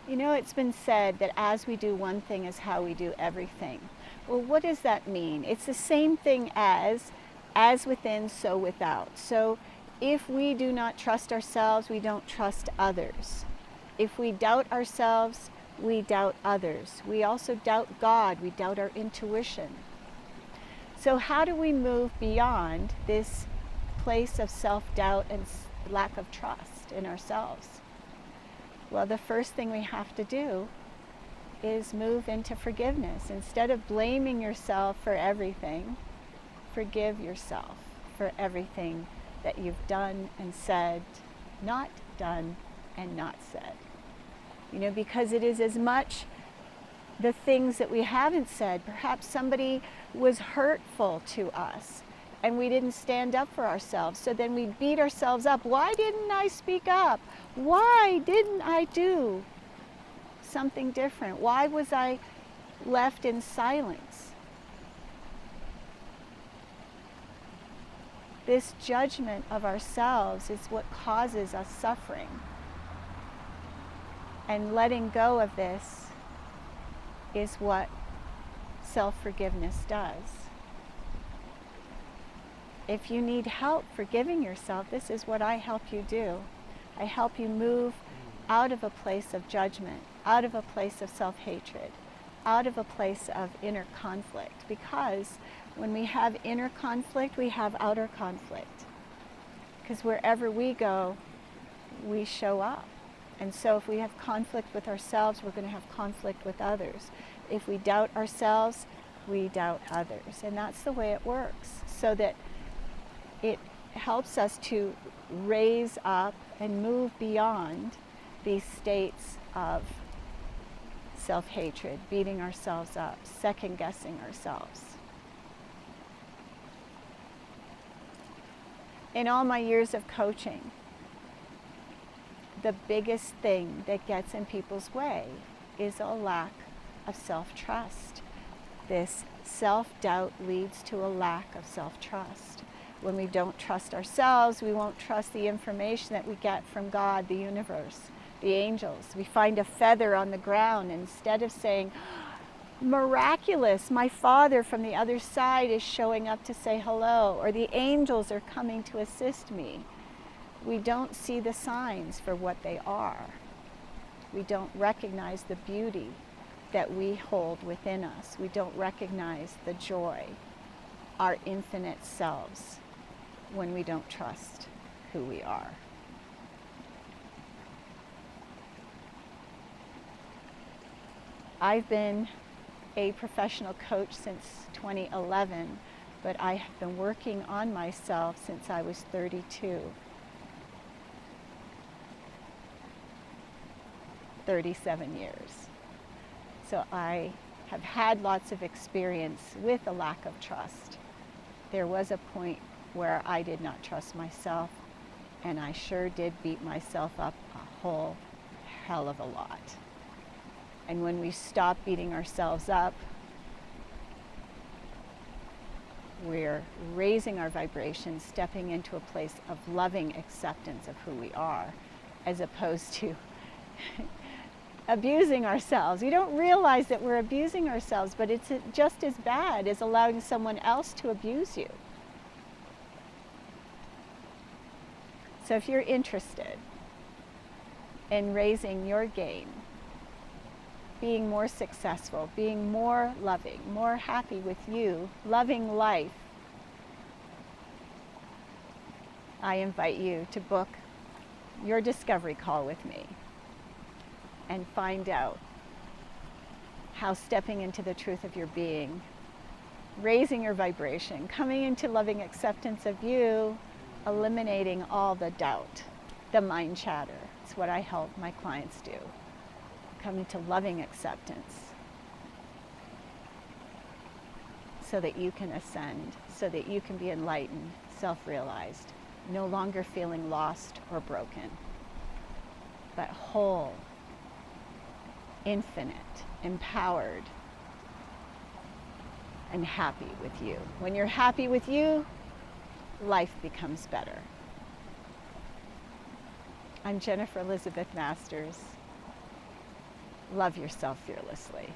You know, it's been said that as we do one thing is how we do everything. Well, what does that mean? It's the same thing as within, so without. So if we do not trust ourselves, we don't trust others. If we doubt ourselves, we doubt others. We also doubt God, we doubt our intuition. So how do we move beyond this place of self-doubt and lack of trust in ourselves? Well, the first thing we have to do is move into forgiveness. Instead of blaming yourself for everything, forgive yourself for everything that you've done and said, not done and not said. You know, because it is as much the things that we haven't said. Perhaps somebody was hurtful to us and we didn't stand up for ourselves. So then we beat ourselves up. Why didn't I speak up? Why didn't I do something different? Why was I left in silence? This judgment of ourselves is what causes us suffering. And letting go of this is what self-forgiveness does. If you need help forgiving yourself, this is what I help you do. I help you move out of a place of judgment, out of a place of self-hatred, out of a place of inner conflict. Because when we have inner conflict, we have outer conflict. Because wherever we go, we show up. And so if we have conflict with ourselves, we're going to have conflict with others. If we doubt ourselves, we doubt others. And that's the way it works. So that it helps us to raise up and move beyond these states of self-hatred, beating ourselves up, second-guessing ourselves. In all my years of coaching, the biggest thing that gets in people's way is a lack of self-trust. This self-doubt leads to a lack of self-trust. When we don't trust ourselves, we won't trust the information that we get from God, the universe, the angels. We find a feather on the ground, and instead of saying, miraculous, my Father from the other side is showing up to say hello, or the angels are coming to assist me, we don't see the signs for what they are. We don't recognize the beauty that we hold within us. We don't recognize the joy, our infinite selves, when we don't trust who we are. I've been a professional coach since 2011, but I have been working on myself since I was 32. 37 years. So I have had lots of experience with a lack of trust. There was a point where I did not trust myself, and I sure did beat myself up a whole hell of a lot. And when we stop beating ourselves up, we're raising our vibration, stepping into a place of loving acceptance of who we are, as opposed to abusing ourselves. You don't realize that we're abusing ourselves, but it's just as bad as allowing someone else to abuse you. So if you're interested in raising your game, being more successful, being more loving, more happy with you, loving life, I invite you to book your discovery call with me and find out how stepping into the truth of your being, raising your vibration, coming into loving acceptance of you, eliminating all the doubt, the mind chatter. It's what I help my clients do. Come into loving acceptance so that you can ascend, so that you can be enlightened, self-realized, no longer feeling lost or broken, but whole, infinite, empowered, and happy with you. When you're happy with you, life becomes better. I'm Jennifer Elizabeth Masters. love yourself fearlessly.